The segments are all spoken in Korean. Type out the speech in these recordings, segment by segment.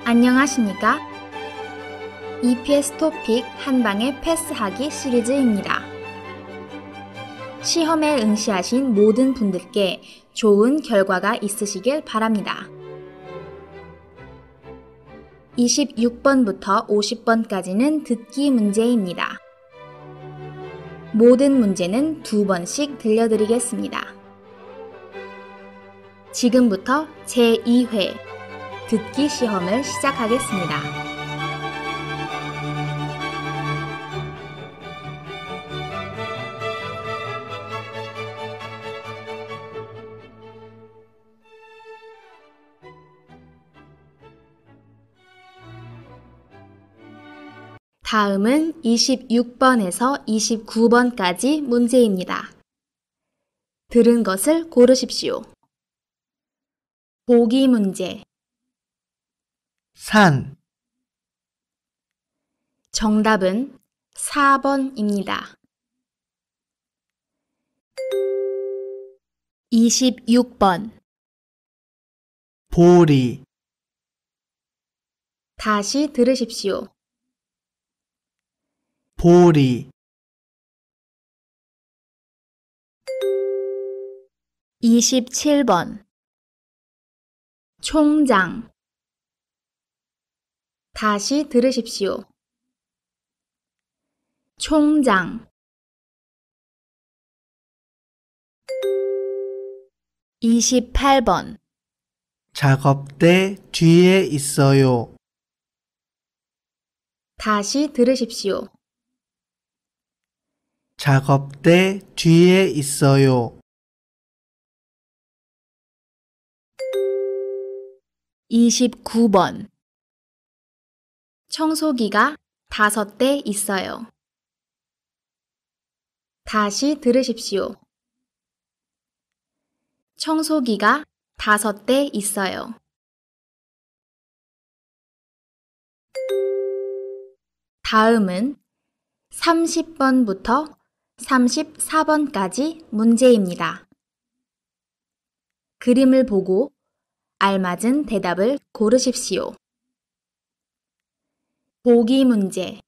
안녕하십니까? EPS 토픽 한 방에 패스하기 시리즈입니다. 시험에 응시하신 모든 분들께 좋은 결과가 있으시길 바랍니다. 26번부터 50번까지는 듣기 문제입니다. 모든 문제는 2번씩 들려드리겠습니다. 지금부터 제2회 듣기 시험을 시작하겠습니다. 다음은 26번에서 29번까지 문제입니다. 들은 것을 고르십시오. 보기 문제. 산. 정답은 4번입니다. 26번. 보리. 다시 들으십시오. 보리. 27번. 총장. 다시 들으십시오. 총장. 28번. 작업대 뒤에 있어요. 다시 들으십시오. 작업대 뒤에 있어요. 29번. 청소기가 5대 있어요. 다시 들으십시오. 청소기가 5대 있어요. 다음은 30번부터 34번까지 문제입니다. 그림을 보고 알맞은 대답을 고르십시오. 보기 문제.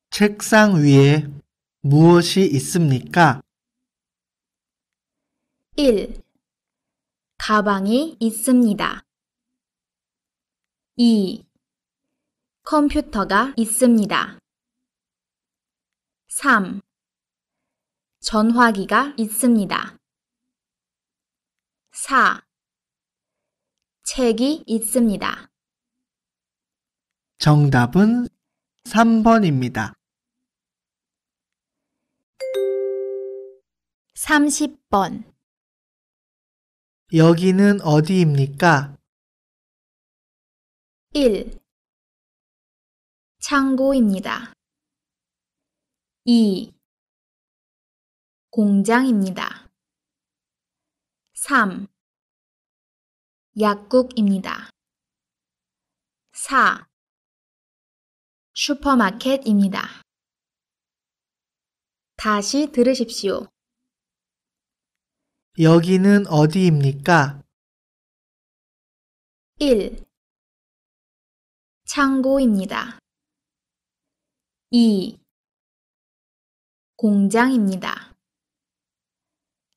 책상 위에 무엇이 있습니까? 1. 가방이 있습니다. 2. 컴퓨터가 있습니다. 3. 전화기가 있습니다. 4. 책이 있습니다. 정답은 3번입니다. 30번. 여기는 어디입니까? 1. 창고입니다. 2. 공장입니다. 3. 약국입니다. 4. 슈퍼마켓입니다. 다시 들으십시오. 여기는 어디입니까? 1. 창고입니다. 2. 공장입니다.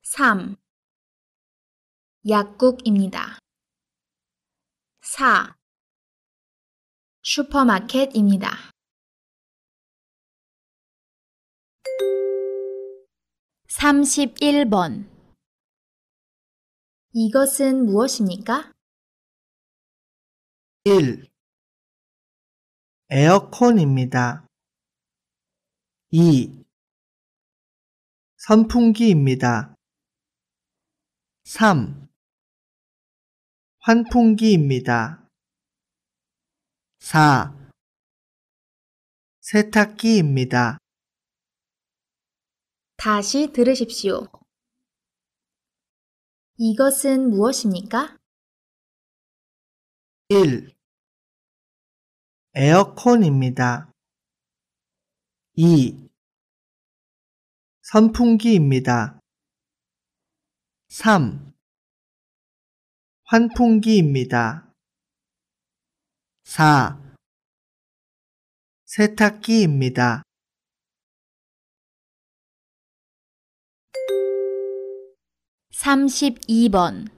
3. 약국입니다. 4. 슈퍼마켓입니다. 31번. 이것은 무엇입니까? 1. 에어컨입니다. 2. 선풍기입니다. 3. 환풍기입니다. 4. 세탁기입니다. 다시 들으십시오. 이것은 무엇입니까? 1. 에어컨입니다. 2. 선풍기입니다. 3. 환풍기입니다. 4. 세탁기입니다. 32번.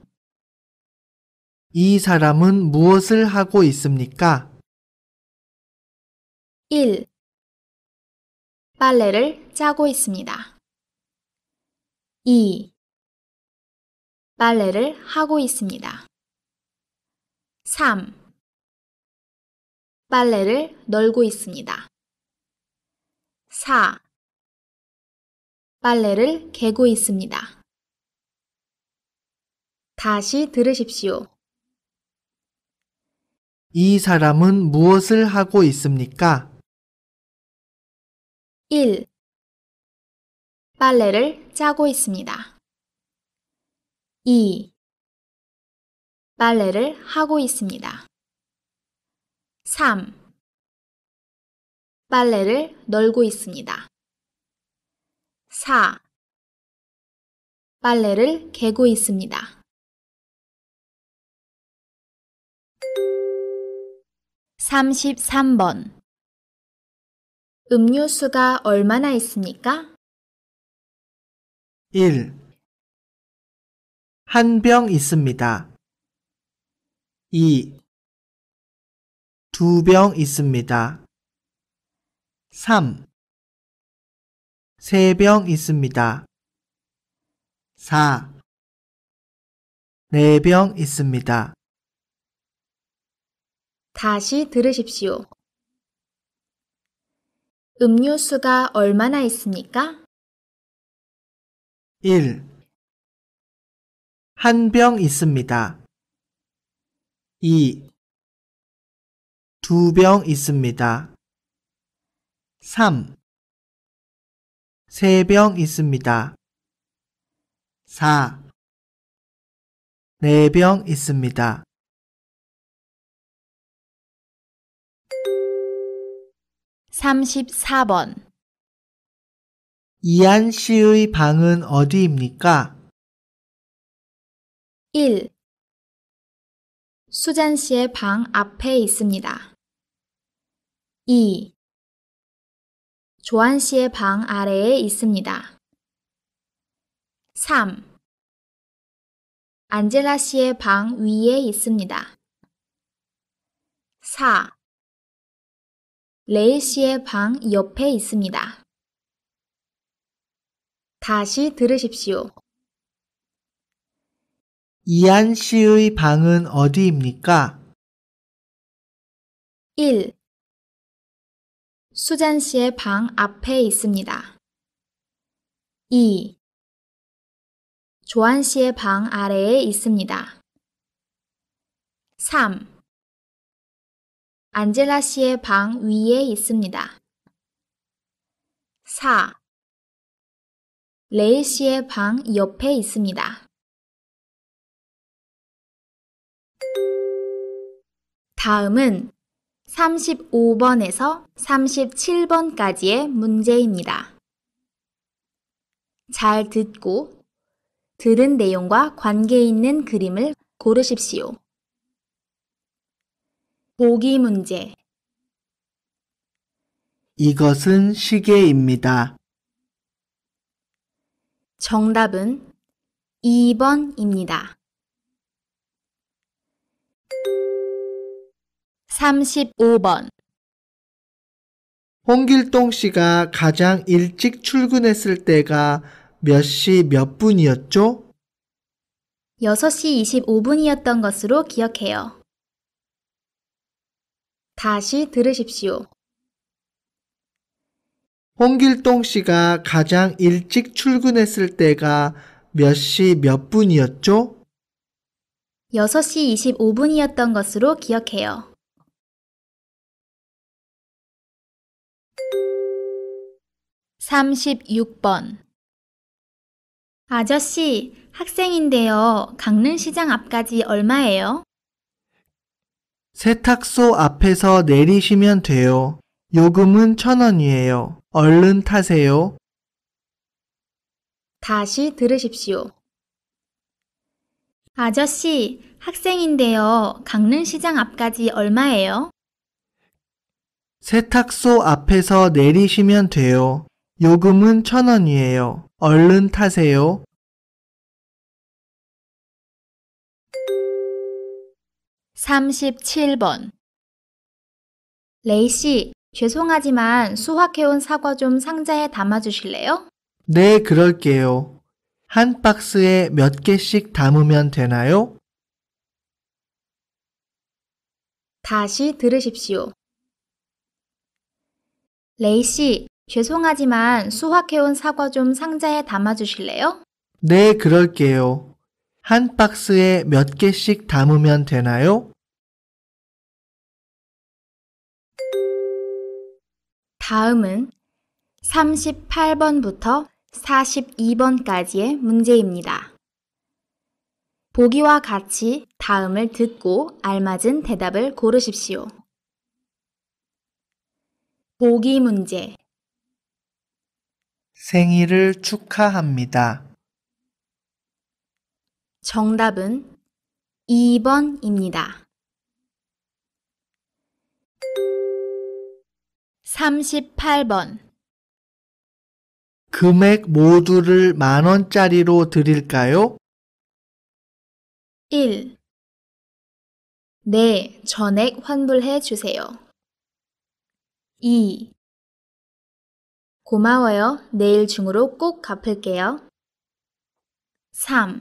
이 사람은 무엇을 하고 있습니까? 1. 빨래를 짜고 있습니다. 2. 빨래를 하고 있습니다. 3. 빨래를 널고 있습니다. 4. 빨래를 개고 있습니다. 다시 들으십시오. 이 사람은 무엇을 하고 있습니까? 1. 빨래를 짜고 있습니다. 2. 빨래를 하고 있습니다. 3. 빨래를 널고 있습니다. 4. 빨래를 개고 있습니다. 33번. 음료수가 얼마나 있습니까? 1. 한 병 있습니다. 2. 두 병 있습니다. 3. 세 병 있습니다. 4. 네 병 있습니다. 다시 들으십시오. 음료수가 얼마나 있습니까? 1. 한 병 있습니다. 2. 두 병 있습니다. 3. 세 병 있습니다. 4. 네 병 있습니다. 34번. 이한 씨의 방은 어디입니까? 1. 수잔 씨의 방 앞에 있습니다. 2. 조한 씨의 방 아래에 있습니다. 3. 안젤라 씨의 방 위에 있습니다. 4. 레이 씨의 방 옆에 있습니다. 다시 들으십시오. 이한 씨의 방은 어디입니까? 1. 수잔 씨의 방 앞에 있습니다. 2. 조한 씨의 방 아래에 있습니다. 3. 안젤라 씨의 방 위에 있습니다. 4. 레이 씨의 방 옆에 있습니다. 다음은 35번에서 37번까지의 문제입니다. 잘 듣고 들은 내용과 관계 있는 그림을 고르십시오. 보기 문제. 이것은 시계입니다. 정답은 2번입니다. 35번. 홍길동 씨가 가장 일찍 출근했을 때가 몇 시 몇 분이었죠? 6시 25분이었던 것으로 기억해요. 다시 들으십시오. 홍길동 씨가 가장 일찍 출근했을 때가 몇 시 몇 분이었죠? 6시 25분이었던 것으로 기억해요. 36번. 아저씨, 학생인데요. 강릉시장 앞까지 얼마예요? 세탁소 앞에서 내리시면 돼요. 요금은 1,000원이에요. 얼른 타세요. 다시 들으십시오. 아저씨, 학생인데요. 강릉시장 앞까지 얼마예요? 세탁소 앞에서 내리시면 돼요. 요금은 1,000원이에요. 얼른 타세요. 37번. 레이 씨, 죄송하지만 수확해온 사과 좀 상자에 담아주실래요? 네, 그럴게요. 한 박스에 몇 개씩 담으면 되나요? 다시 들으십시오. 레이 씨, 죄송하지만 수확해온 사과 좀 상자에 담아주실래요? 네, 그럴게요. 한 박스에 몇 개씩 담으면 되나요? 다음은 38번부터 42번까지의 문제입니다. 보기와 같이 다음을 듣고 알맞은 대답을 고르십시오. 보기 문제. 생일을 축하합니다. 정답은 2번입니다. 38번. 금액 모두를 10,000원짜리로 드릴까요? 1. 네, 전액 환불해 주세요. 2. 고마워요. 내일 중으로 꼭 갚을게요. 3.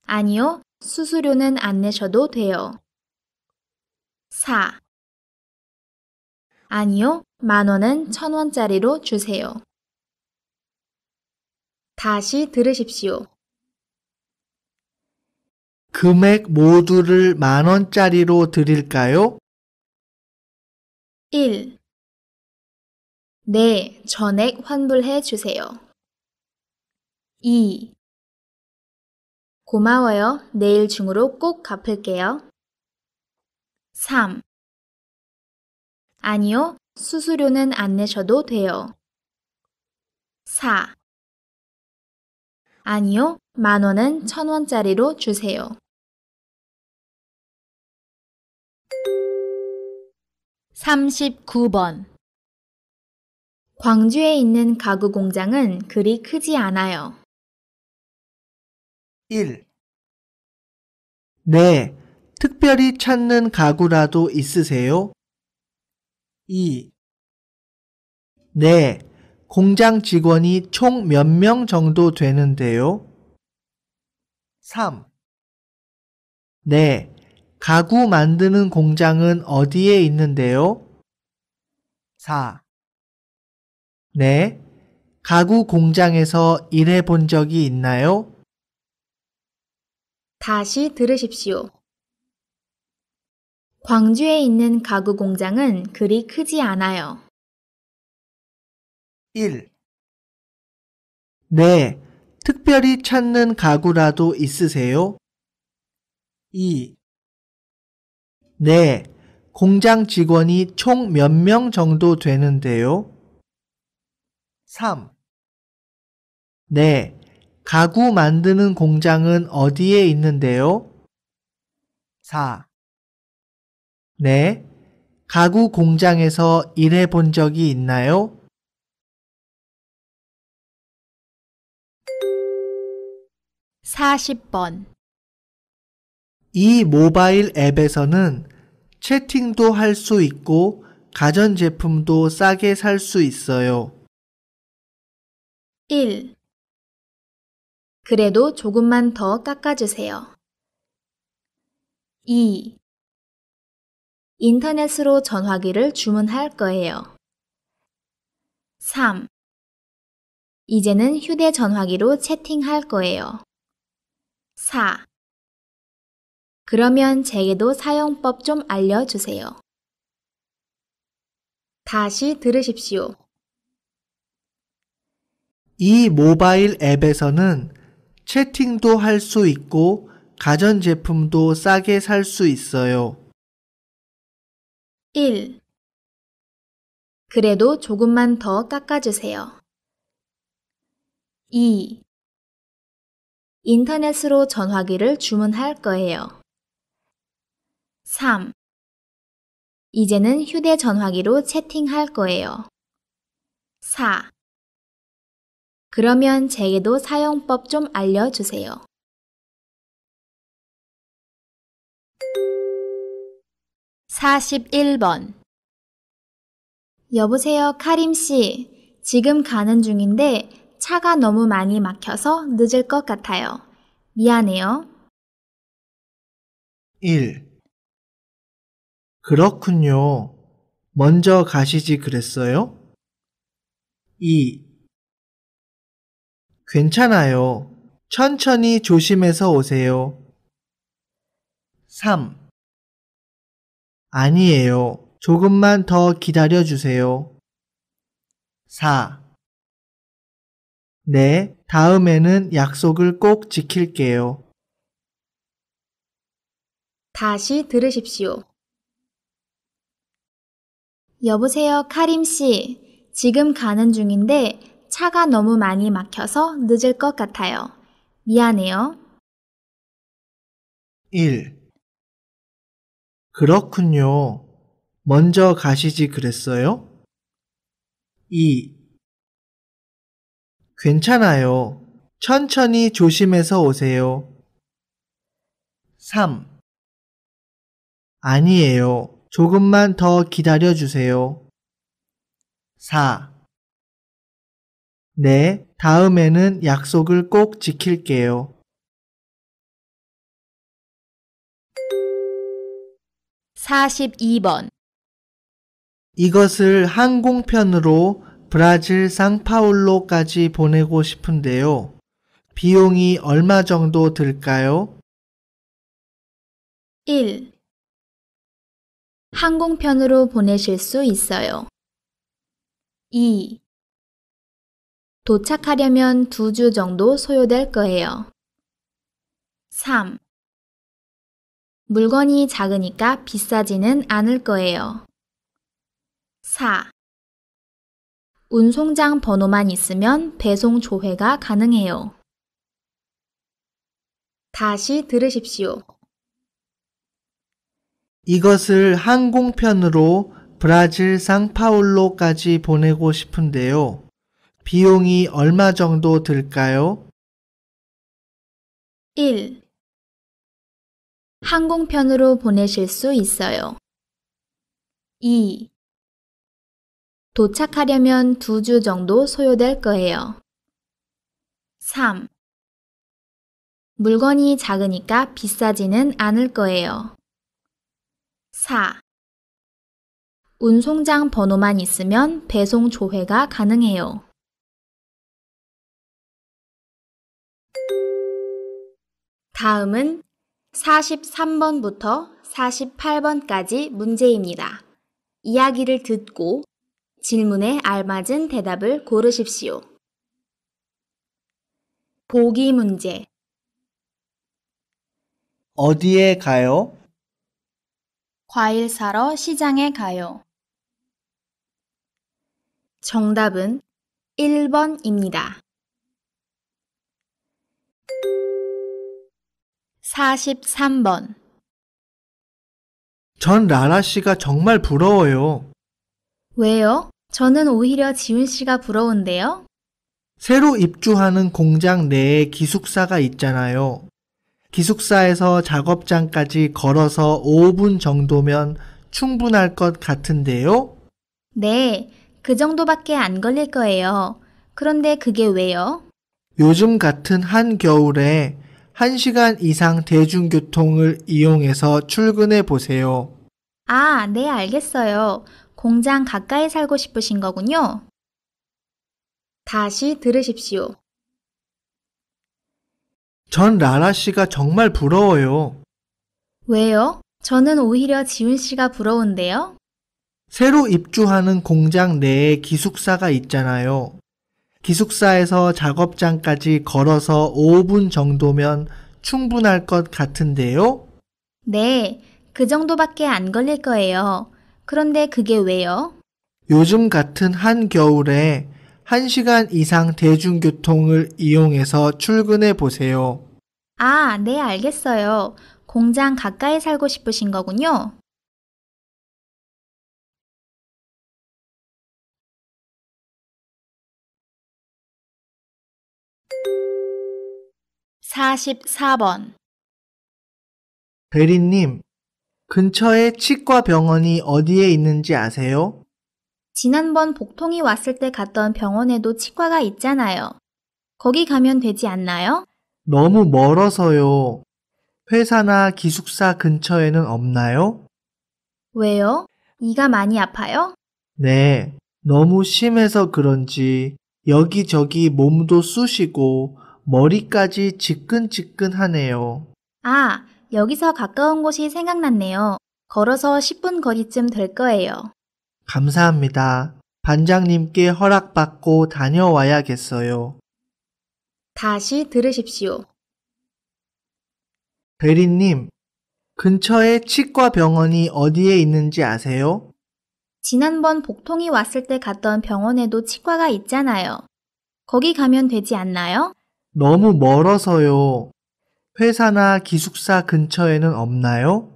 아니요, 수수료는 안 내셔도 돼요. 4. 아니요, 10,000원은 1,000원짜리로 주세요. 다시 들으십시오. 금액 모두를 10,000원짜리로 드릴까요? 1. 네, 전액 환불해 주세요. 2. 고마워요. 내일 중으로 꼭 갚을게요. 3. 아니요, 수수료는 안 내셔도 돼요. 4. 아니요, 10,000원은 1,000원짜리로 주세요. 39번. 광주에 있는 가구 공장은 그리 크지 않아요. 1. 네, 특별히 찾는 가구라도 있으세요? 2. 네, 공장 직원이 총 몇 명 정도 되는데요? 3. 네, 가구 만드는 공장은 어디에 있는데요? 4. 네, 가구 공장에서 일해 본 적이 있나요? 다시 들으십시오. 광주에 있는 가구 공장은 그리 크지 않아요. 1. 네, 특별히 찾는 가구라도 있으세요? 2. 네, 공장 직원이 총 몇 명 정도 되는데요? 3. 네, 가구 만드는 공장은 어디에 있는데요? 4. 네, 가구 공장에서 일해 본 적이 있나요? 40번. 이 모바일 앱에서는 채팅도 할 수 있고 가전제품도 싸게 살 수 있어요. 1. 그래도 조금만 더 깎아주세요. 2. 인터넷으로 전화기를 주문할 거예요. 3. 이제는 휴대전화기로 채팅할 거예요. 4. 그러면 제게도 사용법 좀 알려주세요. 다시 들으십시오. 이 모바일 앱에서는 채팅도 할 수 있고 가전제품도 싸게 살 수 있어요. 1. 그래도 조금만 더 깎아주세요. 2. 인터넷으로 전화기를 주문할 거예요. 3. 이제는 휴대전화기로 채팅할 거예요. 4. 그러면 제게도 사용법 좀 알려주세요. 41번. 여보세요, 카림씨. 지금 가는 중인데 차가 너무 많이 막혀서 늦을 것 같아요. 미안해요. 1. 그렇군요. 먼저 가시지 그랬어요? 2. 괜찮아요. 천천히 조심해서 오세요. 3. 아니에요. 조금만 더 기다려 주세요. 4. 네, 다음에는 약속을 꼭 지킬게요. 다시 들으십시오. 여보세요, 카림씨. 지금 가는 중인데 차가 너무 많이 막혀서 늦을 것 같아요. 미안해요. 1. 그렇군요. 먼저 가시지 그랬어요? 2. 괜찮아요. 천천히 조심해서 오세요. 3. 아니에요. 조금만 더 기다려 주세요. 4. 네, 다음에는 약속을 꼭 지킬게요. 42번. 이것을 항공편으로 브라질 상파울로까지 보내고 싶은데요. 비용이 얼마 정도 들까요? 1. 항공편으로 보내실 수 있어요. 2. 도착하려면 2주 정도 소요될 거예요. 3. 물건이 작으니까 비싸지는 않을 거예요. 4. 운송장 번호만 있으면 배송 조회가 가능해요. 다시 들으십시오. 이것을 항공편으로 브라질 상파울로까지 보내고 싶은데요. 비용이 얼마 정도 들까요? 1. 항공편으로 보내실 수 있어요. 2. 도착하려면 2주 정도 소요될 거예요. 3. 물건이 작으니까 비싸지는 않을 거예요. 4. 운송장 번호만 있으면 배송 조회가 가능해요. 다음은 43번부터 48번까지 문제입니다. 이야기를 듣고 질문에 알맞은 대답을 고르십시오. 보기 문제. 어디에 가요? 과일 사러 시장에 가요. 정답은 1번입니다. 43번. 전 라라 씨가 정말 부러워요. 왜요? 저는 오히려 지훈 씨가 부러운데요. 새로 입주하는 공장 내에 기숙사가 있잖아요. 기숙사에서 작업장까지 걸어서 5분 정도면 충분할 것 같은데요? 네, 그 정도밖에 안 걸릴 거예요. 그런데 그게 왜요? 요즘 같은 한겨울에 1시간 이상 대중교통을 이용해서 출근해 보세요. 아, 네, 알겠어요. 공장 가까이 살고 싶으신 거군요. 다시 들으십시오. 전 라라 씨가 정말 부러워요. 왜요? 저는 오히려 지훈 씨가 부러운데요. 새로 입주하는 공장 내에 기숙사가 있잖아요. 기숙사에서 작업장까지 걸어서 5분 정도면 충분할 것 같은데요? 네, 그 정도밖에 안 걸릴 거예요. 그런데 그게 왜요? 요즘 같은 한겨울에 1시간 이상 대중교통을 이용해서 출근해 보세요. 아, 네, 알겠어요. 공장 가까이 살고 싶으신 거군요. 44번. 대리님, 근처에 치과 병원이 어디에 있는지 아세요? 지난번 복통이 왔을 때 갔던 병원에도 치과가 있잖아요. 거기 가면 되지 않나요? 너무 멀어서요. 회사나 기숙사 근처에는 없나요? 왜요? 이가 많이 아파요? 네, 너무 심해서 그런지 여기저기 몸도 쑤시고 머리까지 지끈지끈하네요. 아, 여기서 가까운 곳이 생각났네요. 걸어서 10분 거리쯤 될 거예요. 감사합니다. 반장님께 허락받고 다녀와야겠어요. 다시 들으십시오. 대리님, 근처에 치과 병원이 어디에 있는지 아세요? 지난번 복통이 왔을 때 갔던 병원에도 치과가 있잖아요. 거기 가면 되지 않나요? 너무 멀어서요. 회사나 기숙사 근처에는 없나요?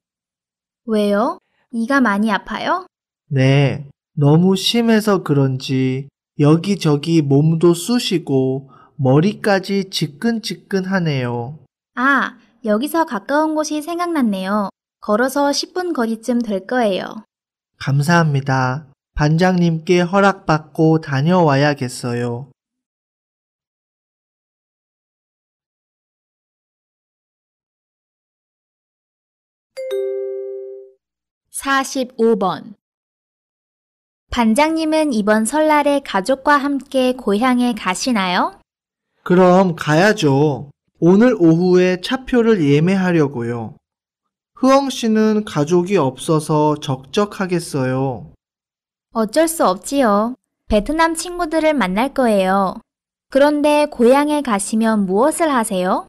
왜요? 이가 많이 아파요? 네, 너무 심해서 그런지 여기저기 몸도 쑤시고 머리까지 지끈지끈하네요. 아, 여기서 가까운 곳이 생각났네요. 걸어서 10분 거리쯤 될 거예요. 감사합니다. 반장님께 허락받고 다녀와야겠어요. 45번. 반장님은 이번 설날에 가족과 함께 고향에 가시나요? 그럼 가야죠. 오늘 오후에 차표를 예매하려고요. 흐엉 씨는 가족이 없어서 적적하겠어요. 어쩔 수 없지요. 베트남 친구들을 만날 거예요. 그런데 고향에 가시면 무엇을 하세요?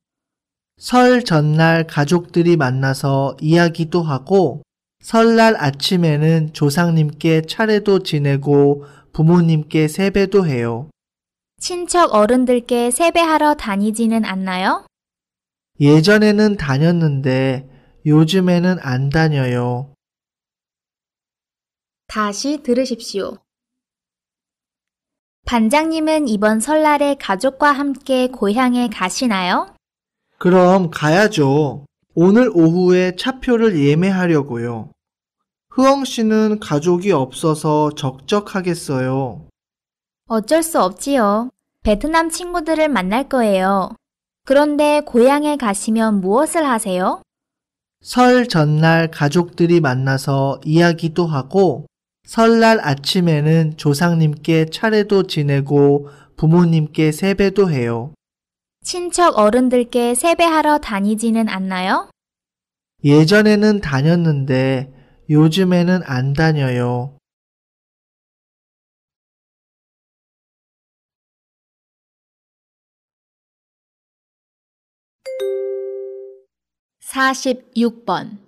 설 전날 가족들이 만나서 이야기도 하고 설날 아침에는 조상님께 차례도 지내고 부모님께 세배도 해요. 친척 어른들께 세배하러 다니지는 않나요? 예전에는 다녔는데 요즘에는 안 다녀요. 다시 들으십시오. 반장님은 이번 설날에 가족과 함께 고향에 가시나요? 그럼 가야죠. 오늘 오후에 차표를 예매하려고요. 흐엉 씨는 가족이 없어서 적적하겠어요. 어쩔 수 없지요. 베트남 친구들을 만날 거예요. 그런데 고향에 가시면 무엇을 하세요? 설 전날 가족들이 만나서 이야기도 하고 설날 아침에는 조상님께 차례도 지내고 부모님께 세배도 해요. 친척 어른들께 세배하러 다니지는 않나요? 예전에는 다녔는데 요즘에는 안 다녀요. 46번.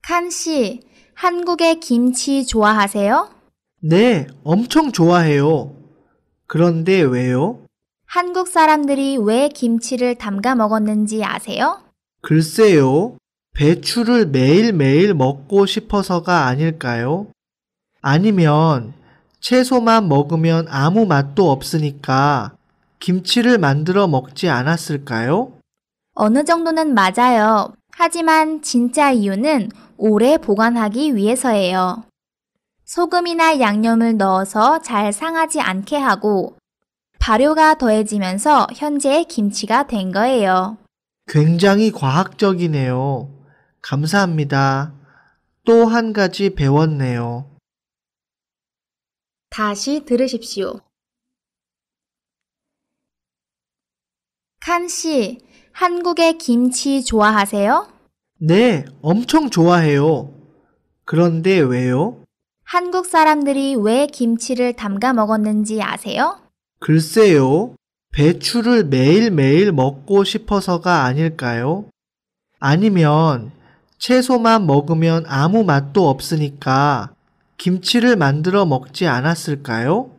칸 씨, 한국의 김치 좋아하세요? 네, 엄청 좋아해요. 그런데 왜요? 한국 사람들이 왜 김치를 담가 먹었는지 아세요? 글쎄요, 배추를 매일매일 먹고 싶어서가 아닐까요? 아니면 채소만 먹으면 아무 맛도 없으니까 김치를 만들어 먹지 않았을까요? 어느 정도는 맞아요. 하지만 진짜 이유는 오래 보관하기 위해서예요. 소금이나 양념을 넣어서 잘 상하지 않게 하고 발효가 더해지면서 현재의 김치가 된 거예요. 굉장히 과학적이네요. 감사합니다. 또 한 가지 배웠네요. 다시 들으십시오. 칸 씨, 한국의 김치 좋아하세요? 네, 엄청 좋아해요. 그런데 왜요? 한국 사람들이 왜 김치를 담가 먹었는지 아세요? 글쎄요, 배추를 매일매일 먹고 싶어서가 아닐까요? 아니면 채소만 먹으면 아무 맛도 없으니까 김치를 만들어 먹지 않았을까요?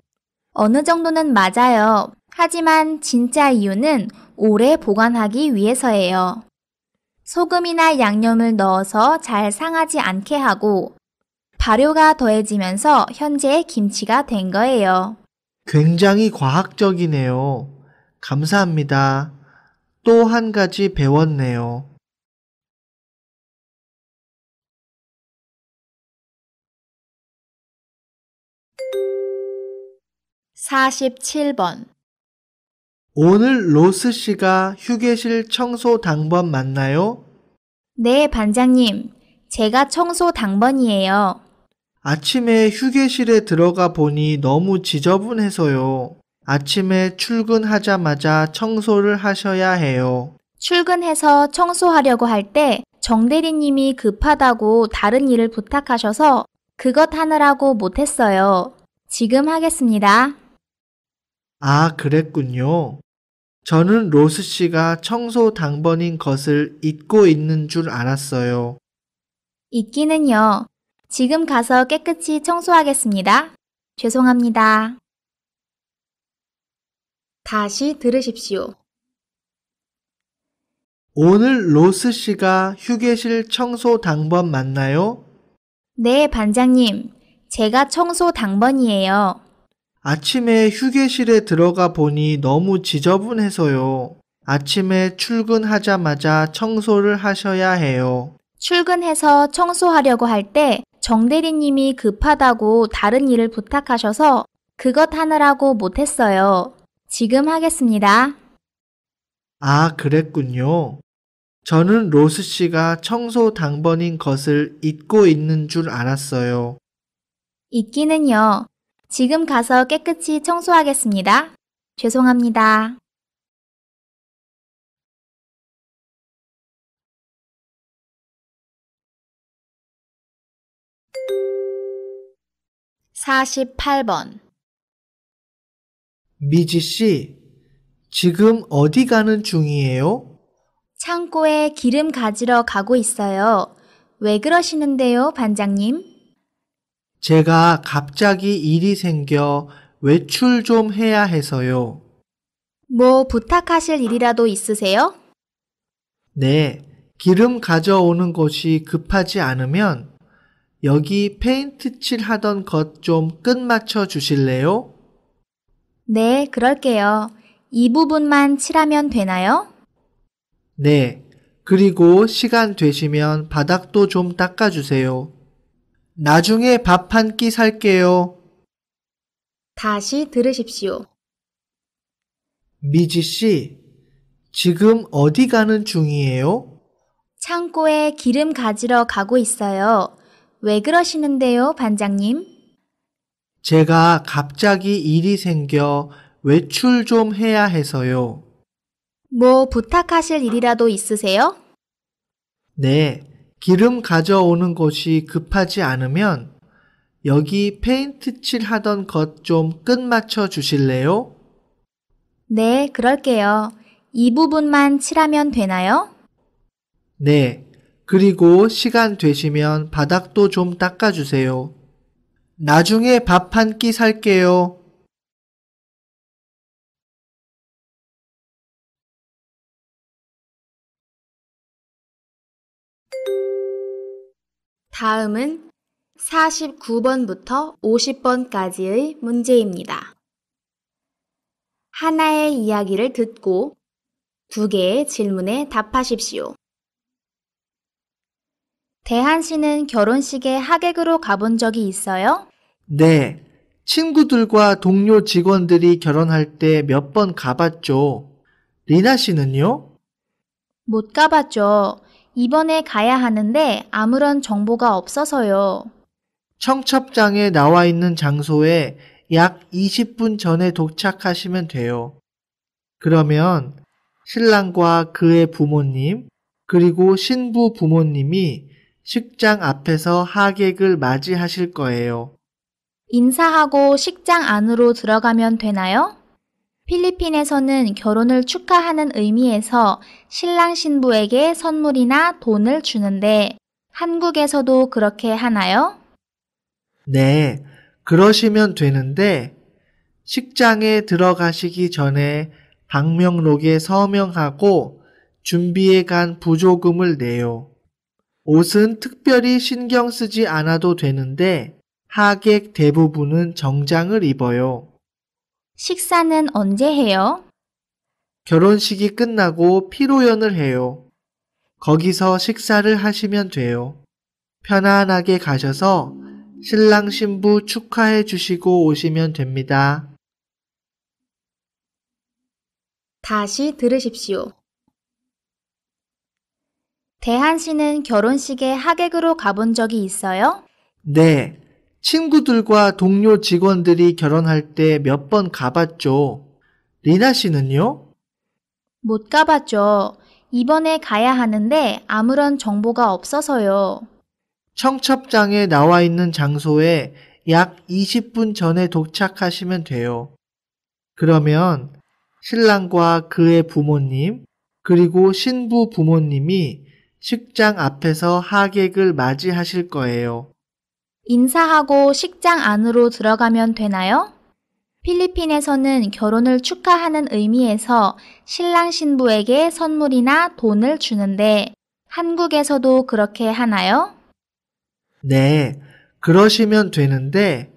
어느 정도는 맞아요. 하지만 진짜 이유는 오래 보관하기 위해서예요. 소금이나 양념을 넣어서 잘 상하지 않게 하고 발효가 더해지면서 현재의 김치가 된 거예요. 굉장히 과학적이네요. 감사합니다. 또 한 가지 배웠네요. 47번. 오늘 로스 씨가 휴게실 청소 당번 맞나요? 네, 반장님. 제가 청소 당번이에요. 아침에 휴게실에 들어가 보니 너무 지저분해서요. 아침에 출근하자마자 청소를 하셔야 해요. 출근해서 청소하려고 할 때 정대리님이 급하다고 다른 일을 부탁하셔서 그것 하느라고 못했어요. 지금 하겠습니다. 아, 그랬군요. 저는 로스 씨가 청소 당번인 것을 잊고 있는 줄 알았어요. 있기는요. 지금 가서 깨끗이 청소하겠습니다. 죄송합니다. 다시 들으십시오. 오늘 로스 씨가 휴게실 청소 당번 맞나요? 네, 반장님. 제가 청소 당번이에요. 아침에 휴게실에 들어가 보니 너무 지저분해서요. 아침에 출근하자마자 청소를 하셔야 해요. 출근해서 청소하려고 할 때 정대리님이 급하다고 다른 일을 부탁하셔서 그것 하느라고 못했어요. 지금 하겠습니다. 아, 그랬군요. 저는 로스 씨가 청소 당번인 것을 잊고 있는 줄 알았어요. 있기는요. 지금 가서 깨끗이 청소하겠습니다. 죄송합니다. 48번. 미지 씨, 지금 어디 가는 중이에요? 창고에 기름 가지러 가고 있어요. 왜 그러시는데요, 반장님? 제가 갑자기 일이 생겨 외출 좀 해야 해서요. 뭐 부탁하실 일이라도 있으세요? 네, 기름 가져오는 곳이 급하지 않으면 여기 페인트 칠 하던 것 좀 끝마쳐 주실래요? 네, 그럴게요. 이 부분만 칠하면 되나요? 네, 그리고 시간 되시면 바닥도 좀 닦아주세요. 나중에 밥 한 끼 살게요. 다시 들으십시오. 미지 씨, 지금 어디 가는 중이에요? 창고에 기름 가지러 가고 있어요. 왜 그러시는데요, 반장님? 제가 갑자기 일이 생겨 외출 좀 해야 해서요. 뭐 부탁하실 일이라도 있으세요? 네, 기름 가져오는 곳이 급하지 않으면 여기 페인트 칠 하던 것 좀 끝마쳐 주실래요? 네, 그럴게요. 이 부분만 칠하면 되나요? 네, 그리고 시간 되시면 바닥도 좀 닦아주세요. 나중에 밥 한 끼 살게요. 다음은 49번부터 50번까지의 문제입니다. 하나의 이야기를 듣고 두 개의 질문에 답하십시오. 대한 씨는 결혼식에 하객으로 가본 적이 있어요? 네, 친구들과 동료 직원들이 결혼할 때 몇 번 가봤죠. 리나 씨는요? 못 가봤죠. 이번에 가야 하는데 아무런 정보가 없어서요. 청첩장에 나와 있는 장소에 약 20분 전에 도착하시면 돼요. 그러면 신랑과 그의 부모님, 그리고 신부 부모님이 식장 앞에서 하객을 맞이하실 거예요. 인사하고 식장 안으로 들어가면 되나요? 필리핀에서는 결혼을 축하하는 의미에서 신랑 신부에게 선물이나 돈을 주는데 한국에서도 그렇게 하나요? 네, 그러시면 되는데 식장에 들어가시기 전에 방명록에 서명하고 준비해 간 부조금을 내요. 옷은 특별히 신경 쓰지 않아도 되는데 하객 대부분은 정장을 입어요. 식사는 언제 해요? 결혼식이 끝나고 피로연을 해요. 거기서 식사를 하시면 돼요. 편안하게 가셔서 신랑 신부 축하해 주시고 오시면 됩니다. 다시 들으십시오. 대한 씨는 결혼식에 하객으로 가본 적이 있어요? 네, 친구들과 동료 직원들이 결혼할 때 몇 번 가봤죠. 리나 씨는요? 못 가봤죠. 이번에 가야 하는데 아무런 정보가 없어서요. 청첩장에 나와 있는 장소에 약 20분 전에 도착하시면 돼요. 그러면 신랑과 그의 부모님, 그리고 신부 부모님이 식장 앞에서 하객을 맞이하실 거예요. 인사하고 식장 안으로 들어가면 되나요? 필리핀에서는 결혼을 축하하는 의미에서 신랑 신부에게 선물이나 돈을 주는데 한국에서도 그렇게 하나요? 네, 그러시면 되는데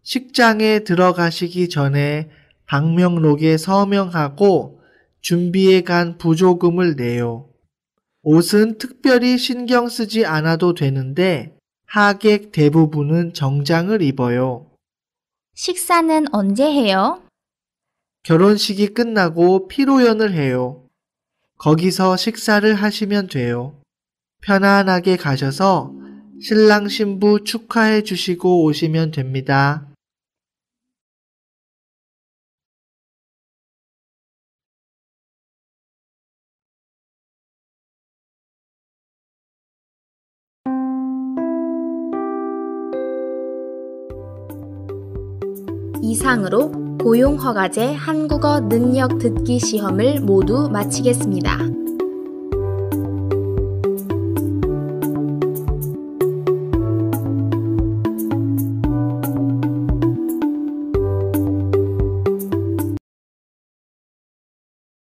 식장에 들어가시기 전에 방명록에 서명하고 준비해 간 부조금을 내요. 옷은 특별히 신경 쓰지 않아도 되는데 하객 대부분은 정장을 입어요. 식사는 언제 해요? 결혼식이 끝나고 피로연을 해요. 거기서 식사를 하시면 돼요. 편안하게 가셔서 신랑 신부 축하해 주시고 오시면 됩니다. 이상으로 고용허가제 한국어 능력 듣기 시험을 모두 마치겠습니다.